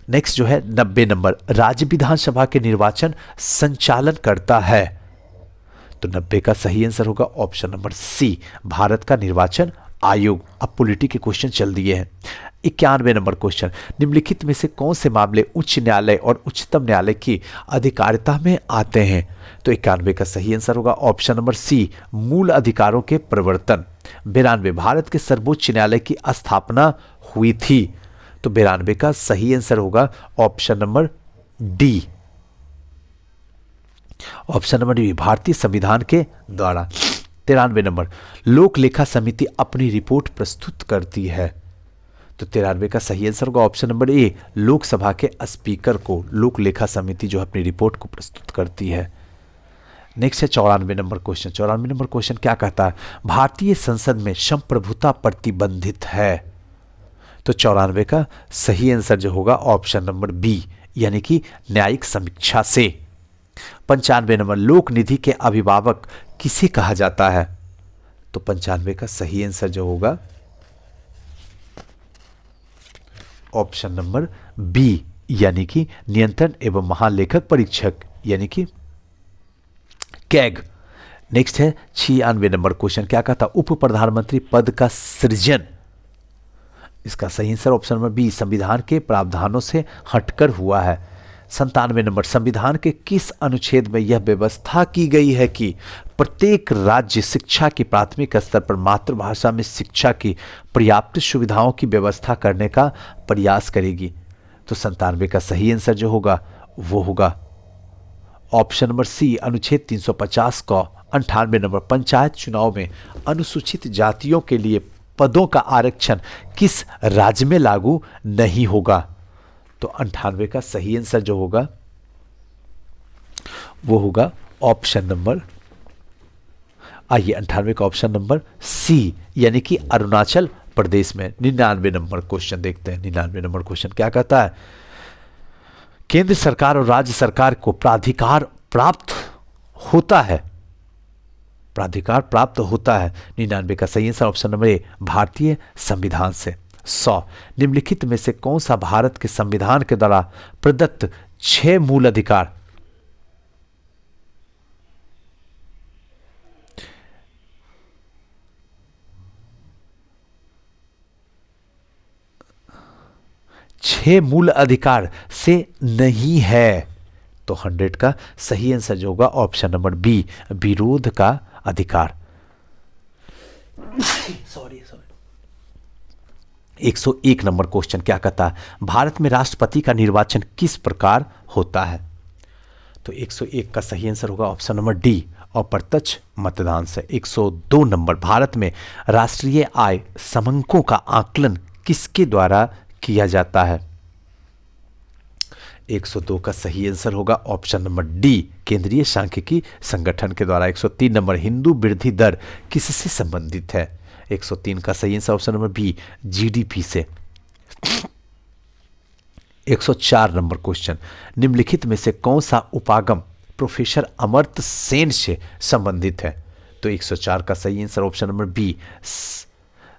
नेक्स्ट जो है 90 नंबर। राज्य विधानसभा के निर्वाचन संचालन करता है। तो 90 का सही आंसर होगा ऑप्शन नंबर सी, भारत का निर्वाचन आयोग। अब पॉलिटी के क्वेश्चन चल दिए हैं। 91 नंबर क्वेश्चन। निम्नलिखित में से कौन से मामले उच्च न्यायालय और उच्चतम न्यायालय की अधिकारिता में आते हैं? तो 91 का सही आंसर होगा ऑप्शन नंबर सी, मूल अधिकारों के प्रवर्तन। 92। भारत के सर्वोच्च न्यायालय की स्थापना हुई थी। तो 92 का सही आंसर होगा option number D, option number D, भारतीय संविधान के द्वारा। 93 नंबर। लोक लेखा समिति अपनी रिपोर्ट प्रस्तुत करती है। तो 93 का सही आंसर होगा ऑप्शन नंबर ए, लोकसभा के स्पीकर को लोक लेखा समिति जो अपनी रिपोर्ट को प्रस्तुत करती है। नेक्स्ट है 94 नंबर क्वेश्चन। 94 नंबर क्वेश्चन क्या कहता है? भारतीय संसद में संप्रभुता प्रतिबंधित है। तो 94 का सही आंसर जो होगा ऑप्शन नंबर बी, यानी कि न्यायिक समीक्षा से। 95 नंबर, लोक निधि के अभिभावक किसे कहा जाता है? तो 95 का सही आंसर जो होगा ऑप्शन नंबर बी, यानी कि नियंत्रण एवं महालेखक परीक्षक, यानी कि कैग। नेक्स्ट है 96 नंबर क्वेश्चन क्या कहता? उप प्रधानमंत्री पद का सृजन, इसका सही आंसर ऑप्शन नंबर बी, संविधान के प्रावधानों से हटकर हुआ है। 97 नंबर, संविधान के किस अनुच्छेद में यह व्यवस्था की गई है कि प्रत्येक राज्य शिक्षा की प्राथमिक स्तर पर मातृभाषा में शिक्षा की पर्याप्त सुविधाओं की व्यवस्था करने का प्रयास करेगी? तो 97 का सही आंसर जो होगा वो होगा ऑप्शन नंबर सी, अनुच्छेद 350 का 98 नंबर, पंचायत चुनाव में अनुसूचित जातियों के लिए पदों का आरक्षण किस राज्य में लागू नहीं होगा? तो 98 का सही आंसर जो होगा वो होगा ऑप्शन नंबर, आइए 98 का ऑप्शन नंबर सी, यानी कि अरुणाचल प्रदेश में। 99 नंबर क्वेश्चन देखते हैं। 99 नंबर क्वेश्चन क्या कहता है? केंद्र सरकार और राज्य सरकार को प्राधिकार प्राप्त होता है, प्राधिकार प्राप्त होता है। 99 का सही आंसर ऑप्शन नंबर ए, भारतीय संविधान से। 100, निम्नलिखित में से कौन सा भारत के संविधान के द्वारा प्रदत्त 6 मूल अधिकार से नहीं है? तो 100 का सही आंसर जो होगा ऑप्शन नंबर बी, विरोध का अधिकार। सॉरी 101 नंबर क्वेश्चन क्या कहता है? भारत में राष्ट्रपति का निर्वाचन किस प्रकार होता है? तो 101 का सही आंसर होगा ऑप्शन नंबर डी, अप्रत्यक्ष मतदान से। 102 नंबर, भारत में राष्ट्रीय आय समंकों का आकलन किसके द्वारा किया जाता है? 102 का सही आंसर होगा ऑप्शन नंबर डी, केंद्रीय सांख्यिकी संगठन के द्वारा। 103 नंबर, हिंदू वृद्धि दर किससे संबंधित है? 103 का सही answer option number B, GDP से। 104 नंबर क्वेश्चन, निम्नलिखित में से कौन सा उपागम प्रोफेसर अमर्त्य सेन से संबंधित है? तो 104 का सही आंसर ऑप्शन नंबर बी,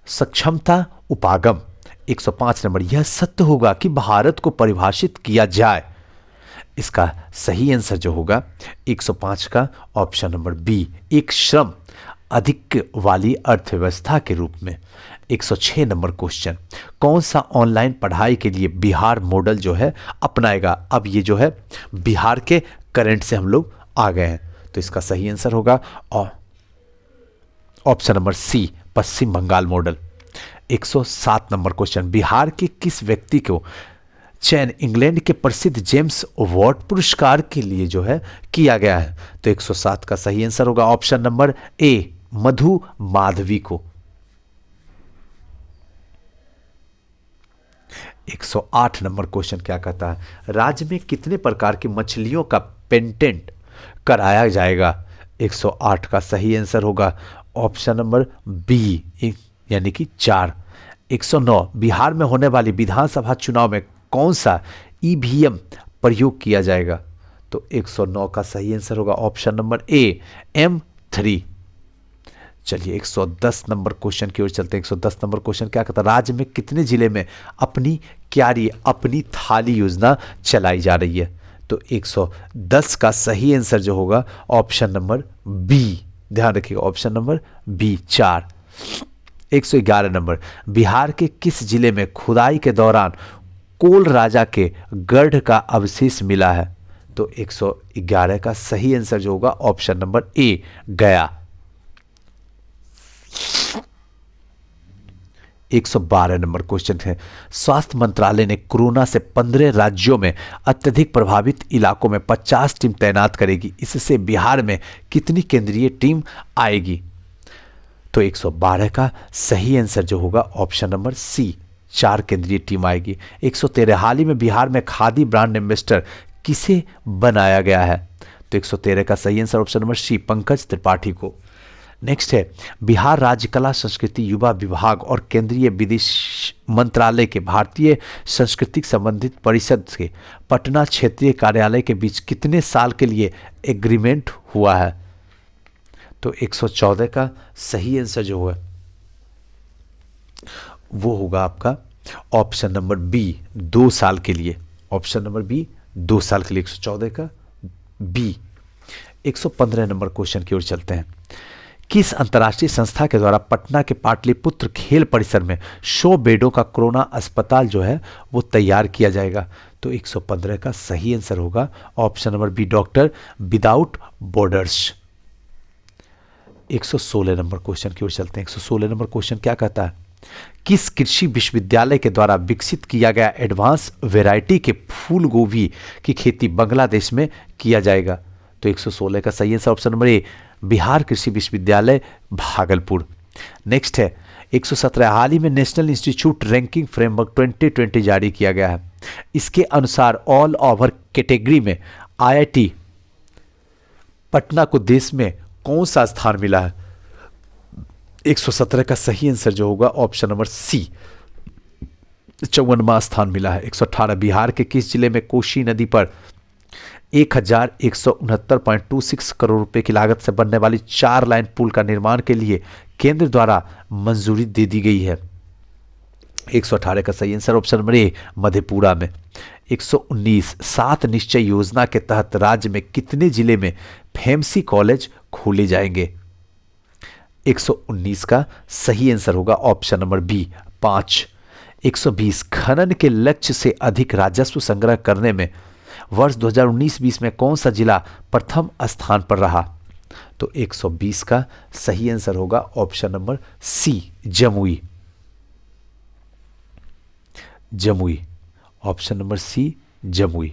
सक्षमता उपागम। 105 नंबर, यह सत्य होगा कि भारत को परिभाषित किया जाए? इसका सही आंसर जो होगा 105 का ऑप्शन नंबर बी, एक श्रम अधिक वाली अर्थव्यवस्था के रूप में। 106 नंबर क्वेश्चन, कौन सा ऑनलाइन पढ़ाई के लिए बिहार मॉडल जो है अपनाएगा? अब ये जो है बिहार के करंट से हम लोग आ गए हैं, तो इसका सही आंसर होगा option number C, Paschim Bengal model. 107 number question, Bihar के किस व्यक्ति को चयन इंग्लैंड के प्रसिद्ध जेम्स वाट पुरस्कार के लिए जो है किया गया है? तो 107 का सही आंसर होगा ऑप्शन नंबर ए, मधु माधवी को। 108 नंबर क्वेश्चन क्या कहता है? राज्य में कितने प्रकार की मछलियों का पेटेंट कराया जाएगा? 108 का सही आंसर होगा ऑप्शन नंबर बी, यानी कि 4। 109, बिहार में होने वाली विधानसभा चुनाव में कौन सा ईवीएम प्रयोग किया जाएगा? तो 109 का सही आंसर होगा ऑप्शन नंबर ए, M3। चलिए 110 नंबर क्वेश्चन की ओर चलते हैं। 110 नंबर क्वेश्चन क्या कहता है? राज्य में कितने जिले में अपनी क्यारी अपनी थाली योजना चलाई जा रही है? तो 110 का सही आंसर जो होगा ऑप्शन नंबर बी, ध्यान रखिएगा option number B, 4। 111 number, Bihar के किस जिले में खुदाई के दौरान कोल राजा के गढ़ का अवशेष मिला है? तो 111 का सही आंसर जो होगा ऑप्शन नंबर ए, गया। 112 नंबर क्वेश्चन है, स्वास्थ्य मंत्रालय ने कोरोना से 15 राज्यों में अत्यधिक प्रभावित इलाकों में 50 टीम तैनात करेगी। इससे बिहार में कितनी केंद्रीय टीम आएगी? तो 112 का सही आंसर जो होगा ऑप्शन नंबर सी, 4 केंद्रीय टीम आएगी। 113, हाल ही में बिहार में खादी ब्रांड एम्बेसडर किसे बनाया गया है? तो 113 का सही answer option number C, Pankaj Tripathi को। नेक्स्ट है, बिहार राज्य कला संस्कृति युवा विभाग और केंद्रीय विदेश मंत्रालय के भारतीय सांस्कृतिक संबंधित परिषद के पटना क्षेत्रीय कार्यालय के बीच कितने साल के लिए एग्रीमेंट हुआ है? तो 114 का सही आंसर जो है वो होगा आपका ऑप्शन नंबर बी, 2 साल के लिए। ऑप्शन नंबर बी, 2 साल के लिए 114 का बी। 115 नंबर क्वेश्चन की ओर चलते हैं। किस अंतर्राष्ट्रीय संस्था के द्वारा पटना के पाटलिपुत्र खेल परिसर में 100 बेडों का कोरोना अस्पताल जो है वो तैयार किया जाएगा? तो 115 का सही आंसर होगा option number B, doctor without borders. 116 number question की ओर चलते हैं। 116 नंबर क्वेश्चन क्या कहता है? किस कृषि विश्वविद्यालय के द्वारा विकसित किया गया एडवांस वैरायटी के फूल गोभी की खेती बांग्लादेश में किया जाएगा? तो 116 का सही आंसर ऑप्शन नंबर ए, बिहार कृषि विश्वविद्यालय भागलपुर। नेक्स्ट है 117, हाल ही में नेशनल इंस्टीट्यूट रैंकिंग फ्रेमवर्क 2020 जारी किया गया है। इसके अनुसार ऑल ओवर कैटेगरी में आईआईटी पटना को देश में कौन सा स्थान मिला है? 117 का सही आंसर जो होगा ऑप्शन नंबर सी, 54वां स्थान मिला है। 118, बिहार के किस जिले में कोसी नदी पर 1169.26 करोड़ रुपए की लागत से बनने वाली 4 लाइन पुल का निर्माण के लिए केंद्र द्वारा मंजूरी दे दी गई है? 118 का सही आंसर ऑप्शन नंबर ए, मधेपुरा में। 119, 7 निश्चय योजना के तहत राज्य में कितने जिले में फैंसी कॉलेज खोले जाएंगे? 119 का सही आंसर होगा ऑप्शन नंबर बी, 5। 120, खनन के लक्ष्य से अधिक राजस्व संग्रह करने में वर्ष 2019-20 में कौन सा जिला प्रथम स्थान पर रहा? तो 120 का सही आंसर होगा option number C, Jamui. Jamui, option number C, Jamui.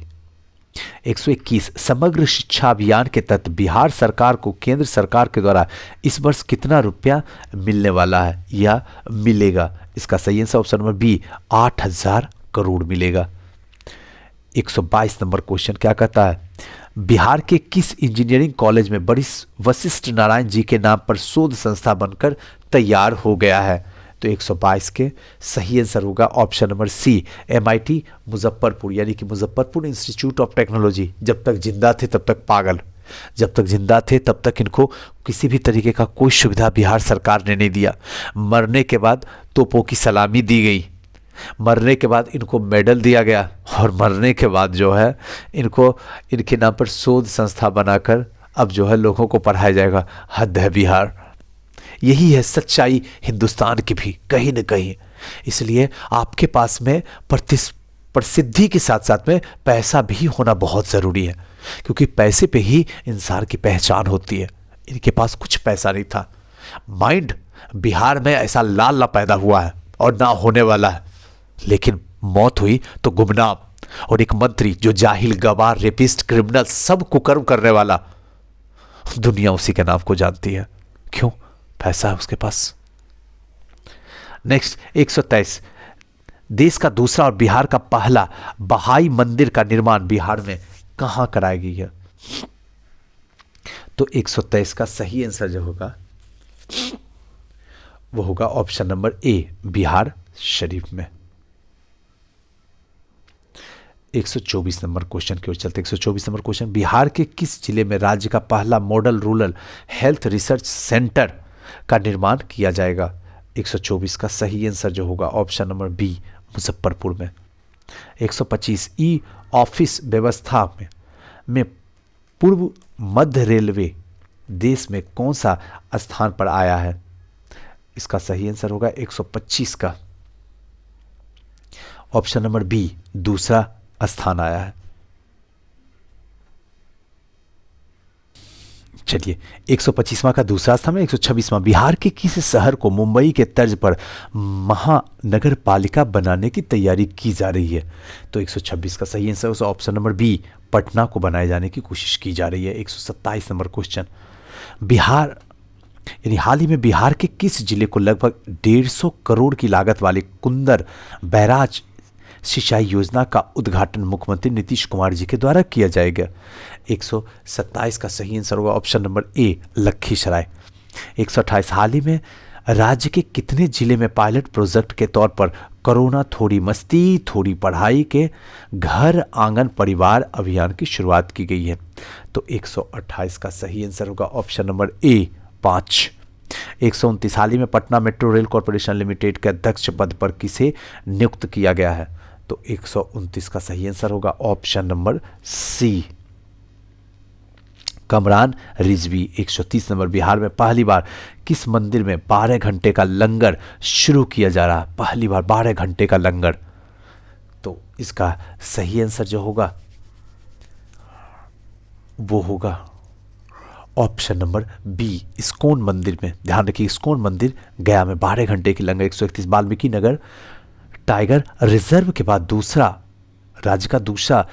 121, समग्र शिक्षा अभियान के तहत बिहार सरकार को केंद्र सरकार के द्वारा इस वर्ष कितना रुपया मिलने वाला है या मिलेगा? इसका सही answer option number B, 8,000 crore मिलेगा। 122 नंबर क्वेश्चन क्या कहता है? बिहार के किस इंजीनियरिंग कॉलेज में बड़ी वशिष्ठ नारायण जी के नाम पर शोध संस्था बनकर तैयार हो गया है? तो 122 के सही आंसर होगा option number C, MIT Muzaffarpur, यानी कि मुजफ्फरपुर इंस्टीट्यूट ऑफ टेक्नोलॉजी। जब तक जिंदा थे तब तक पागल, जब तक जिंदा थे तब तक इनको किसी भी तरीके का कोई सुविधा बिहार सरकार ने नहीं दिया। मरने के बाद तोपों की सलामी दी गई, मरने के बाद इनको मेडल दिया गया, और मरने के बाद जो है इनको इनके नाम पर शोध संस्था बनाकर अब जो है लोगों को पढ़ाया जाएगा। हद है बिहार। यही है सच्चाई हिंदुस्तान की भी कहीं न कहीं। इसलिए आपके पास में प्रसिद्धि के साथ साथ में पैसा भी होना बहुत ज़रूरी है, क्योंकि पैसे पे ही इंसान की पहचान होती है। इनके पास कुछ पैसा नहीं था। माइंड बिहार में ऐसा लाल ना पैदा हुआ है और ना होने वाला है, लेकिन मौत हुई तो गुमनाम, और एक मंत्री जो जाहिल, गवार, रेपिस्ट, क्रिमिनल, सब कुकर्म करने वाला, दुनिया उसी के नाम को जानती है। क्यों? पैसा है उसके पास। नेक्स्ट 123, देश का दूसरा और बिहार का पहला बहाई मंदिर का निर्माण बिहार में कहां कराई गई है? तो 123 का सही आंसर जो होगा वो होगा ऑप्शन नंबर ए, बिहार शरीफ में। 124 नंबर क्वेश्चन की ओर चलते। 124 नंबर क्वेश्चन, बिहार के किस जिले में राज्य का पहला model rural health research centre का निर्माण किया जाएगा? 124 का सही आंसर जो होगा ऑप्शन नंबर बी, मुजफ्फरपुर में। 125, ई ऑफिस व्यवस्था में पूर्व मध्य रेलवे देश में कौन सा स्थान पर आया है? इसका सही आंसर होगा 125 का ऑप्शन नंबर बी, दूसरा स्थान आया है। चलिए, 125वां का दूसरा स्थान है। 126वां, बिहार के किस शहर को मुंबई के तर्ज पर महानगर पालिका बनाने की तैयारी की जा रही है? तो 126 का सही answer option number B, Patna को बनाए जाने की कोशिश की जा रही है। 127 नंबर क्वेश्चन, बिहार यानी हाल ही में बिहार के किस जिले को लगभग 150 करोड़ की लागत वाले कुंदर बैराज सिंचाई योजना का उद्घाटन मुख्यमंत्री नीतीश कुमार जी के द्वारा किया जाएगा? 127 का सही आंसर होगा ऑप्शन नंबर ए, लखीसराय। 128, हाल ही में राज्य के कितने जिले में पायलट प्रोजेक्ट के तौर पर कोरोना थोड़ी मस्ती थोड़ी पढ़ाई के घर आंगन परिवार अभियान की शुरुआत की गई है? तो 128 का सही आंसर होगा ऑप्शन नंबर ए, 5। 129, हाल ही में Patna metro rail corporation limited के अध्यक्ष पद पर किसे नियुक्त किया गया है? तो 129 का सही आंसर होगा option number C, Kamran Rizvi. 130 number, Bihar में पहली बार किस मंदिर में 12 घंटे का लंगर शुरू किया जा रहा है? पहली बार 12 घंटे का लंगर। तो इसका सही आंसर जो होगा वो होगा ऑप्शन नंबर बी, इस्कॉन मंदिर में। ध्यान रखिए, इस्कॉन मंदिर गया में 12 घंटे की लंगर। 131, वाल्मीकि नगर टाइगर रिजर्व के बाद राज्य का दूसरा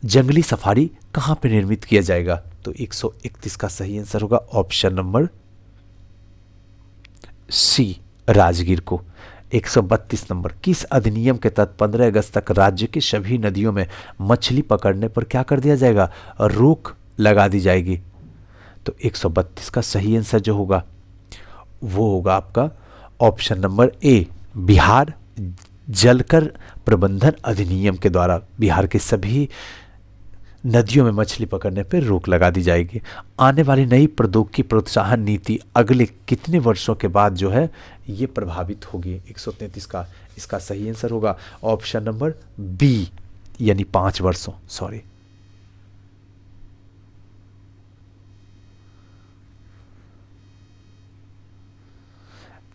जंगली सफारी कहां पे निर्मित किया जाएगा? तो 131 का सही आंसर होगा ऑप्शन नंबर सी, राजगीर को। 132 नंबर, किस अधिनियम के तहत 15 अगस्त तक राज्य की सभी नदियों में मछली पकड़ने पर क्या कर दिया जाएगा? रोक लगा दी जाएगी। तो 132 का सही आंसर जो होगा वो होगा आपका ऑप्शन नंबर ए, बिहार जलकर प्रबंधन अधिनियम के द्वारा बिहार के सभी नदियों में मछली पकड़ने पर रोक लगा दी जाएगी। आने वाली नई प्रौद्योगिकी प्रोत्साहन नीति अगले कितने वर्षों के बाद जो है ये प्रभावित होगी? 133 का इसका सही आंसर होगा ऑप्शन नंबर बी, यानी 5 वर्षों। सॉरी,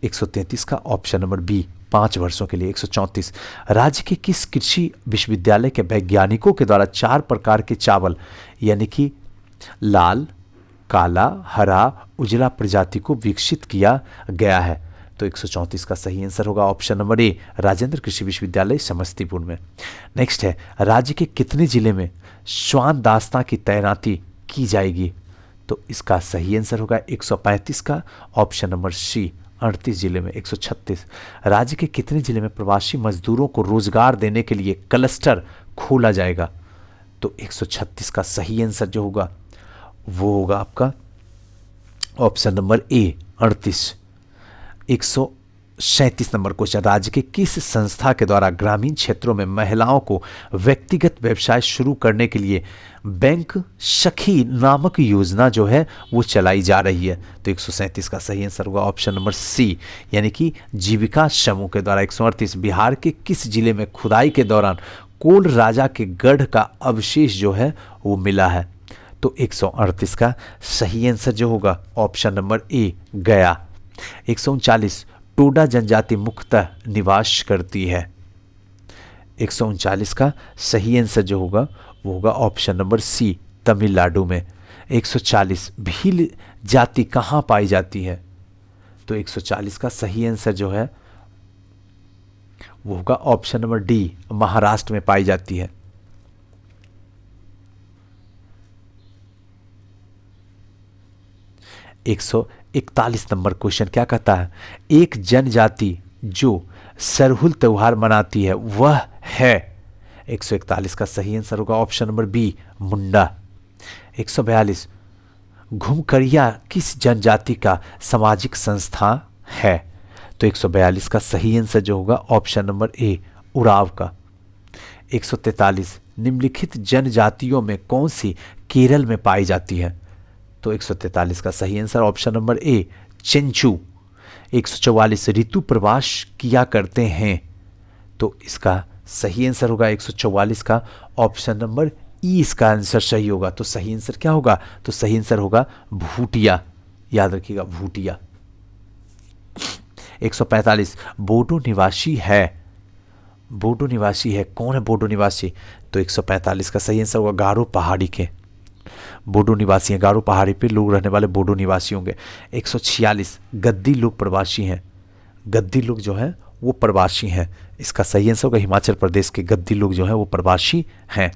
एक 133 का ऑप्शन नंबर बी, 5 वर्षों के लिए। 134, राज्य के किस कृषि विश्वविद्यालय के वैज्ञानिकों के द्वारा 4 प्रकार के चावल यानी कि लाल, काला, हरा, उजला प्रजाति को विकसित किया गया है? तो 134 का सही आंसर होगा ऑप्शन नंबर ए, राजेंद्र कृषि विश्वविद्यालय समस्तीपुर में। नेक्स्ट है, राज्य के कितने जिले में श्वान दास्तां की तैनाती की जाएगी? तो इसका सही आंसर होगा 135 का ऑप्शन नंबर सी, 38 जिले में। 136, राज्य के कितने जिले में प्रवासी मजदूरों को रोजगार देने के लिए क्लस्टर खोला जाएगा? तो 136 का सही आंसर जो होगा वो होगा आपका ऑप्शन नंबर ए, 38। 137 नंबर क्वेश्चन, राज्य के किस संस्था के द्वारा ग्रामीण क्षेत्रों में महिलाओं को व्यक्तिगत व्यवसाय शुरू करने के लिए बैंक सखी नामक योजना जो है वो चलाई जा रही है? तो 137 का सही आंसर होगा ऑप्शन नंबर सी, यानी कि जीविका समूह के द्वारा। 138, बिहार के किस जिले में खुदाई के दौरान कोल राजा के गढ़ का अवशेष जो है वो मिला है? तो 138 का सही आंसर जो होगा ऑप्शन नंबर ए, गया। 139, टोडा जनजाति मुख्यतः निवास करती है? 139 का सही आंसर जो होगा वो होगा ऑप्शन नंबर सी, तमिलनाडु में। 140, भील जाति कहाँ पाई जाती है? तो 140 का सही आंसर जो है वो होगा ऑप्शन नंबर डी, महाराष्ट्र में पाई जाती है। 141 नंबर क्वेश्चन क्या कहता है? एक जनजाति जो सरहुल त्योहार मनाती है वह है? 141 का सही आंसर होगा ऑप्शन नंबर बी, मुंडा। 142, घुमकरिया किस जनजाति का सामाजिक संस्था है? तो 142 का सही आंसर जो होगा ऑप्शन नंबर ए, उराव का। 143, निम्नलिखित जनजातियों में कौन सी केरल में पाई जाती है? तो 143 का सही आंसर ऑप्शन नंबर ए, चेंचू। 144, ऋतु प्रवास किया करते हैं? तो इसका सही आंसर होगा 144 का ऑप्शन नंबर ई, इसका आंसर सही होगा। तो सही आंसर क्या होगा? तो सही आंसर होगा भूटिया, याद रखिएगा भूटिया। 145, बोडो निवासी है? बोडो निवासी है, कौन है बोडो निवासी? तो 145 का सही आंसर होगा गारो पहाड़ी के बोडो निवासी हैं। गारो पहाड़ी पे लोग रहने वाले बोडो निवासी होंगे। 146, गद्दी लोग प्रवासी हैं? गद्दी लोग जो हैं वो प्रवासी हैं। इसका सही आंसर होगा हिमाचल प्रदेश के गद्दी लोग जो हैं वो प्रवासी हैं।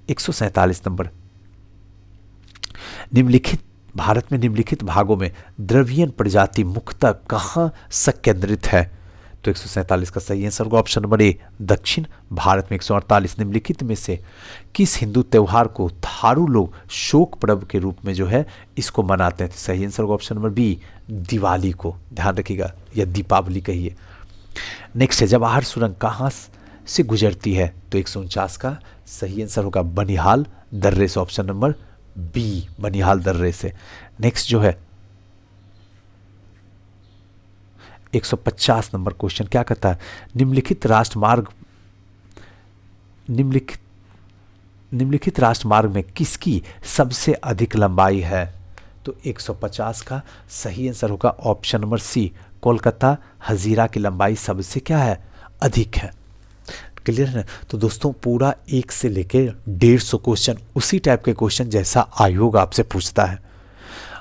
147 नंबर, निम्नलिखित भारत में निम्नलिखित भागों में द्रवियन प्रजाति मुख्यतः कहाँ संकेंद्रित है? तो 147 का सही आंसर होगा ऑप्शन नंबर ए। दक्षिण भारत में 148 निम्नलिखित में से किस हिंदू त्योहार को थारू लोग शोक पर्व के रूप में जो है इसको मनाते हैं? तो सही आंसर होगा ऑप्शन नंबर बी, दिवाली को, ध्यान रखिएगा, या दीपावली कहिए। नेक्स्ट है, जवाहर सुरंग कहाँ से गुजरती है? तो 149 का सही आंसर होगा बनिहाल दर्रे से, ऑप्शन नंबर बी, बनिहाल दर्रे से। नेक्स्ट जो है 150 नंबर क्वेश्चन क्या कहता है? निम्नलिखित राष्ट्रमार्ग में किसकी सबसे अधिक लंबाई है? तो 150 का सही आंसर होगा option number C, Kolkata Hajira की लंबाई सबसे क्या है? अधिक है। क्लियर है? तो दोस्तों पूरा 1 से लेके 150 क्वेश्चन उसी टाइप के क्वेश्चन जैसा आयोग आपसे पूछता है।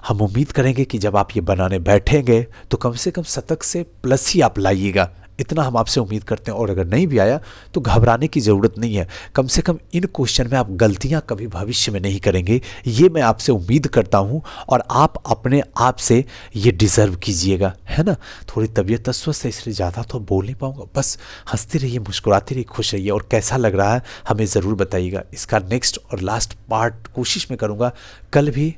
हम उम्मीद करेंगे कि जब आप ये बनाने बैठेंगे तो कम से कम शतक से प्लस ही आप लाइएगा, इतना हम आपसे उम्मीद करते हैं। और अगर नहीं भी आया तो घबराने की ज़रूरत नहीं है, कम से कम इन क्वेश्चन में आप गलतियां कभी भविष्य में नहीं करेंगे, ये मैं आपसे उम्मीद करता हूं। और आप अपने आप से ये डिज़र्व कीजिएगा, है ना। थोड़ी तबीयत अस्वस्थ है इसलिए ज़्यादा तो बोल नहीं पाऊंगा, बस हंसते रहिए, मुस्कुराते रहिए, खुश रहिए। और कैसा लग रहा है हमें ज़रूर बताइएगा। इसका नेक्स्ट और लास्ट पार्ट कोशिश में करूँगा कल भी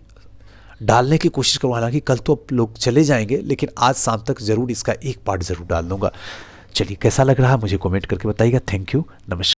डालने की कोशिश करूँ। हालांकि कल तो आप लोग चले जाएंगे, लेकिन आज शाम तक ज़रूर इसका एक पार्ट ज़रूर डाल दूंगा। चलिए कैसा लग रहा है मुझे कमेंट करके बताइएगा। थैंक यू, नमस्कार।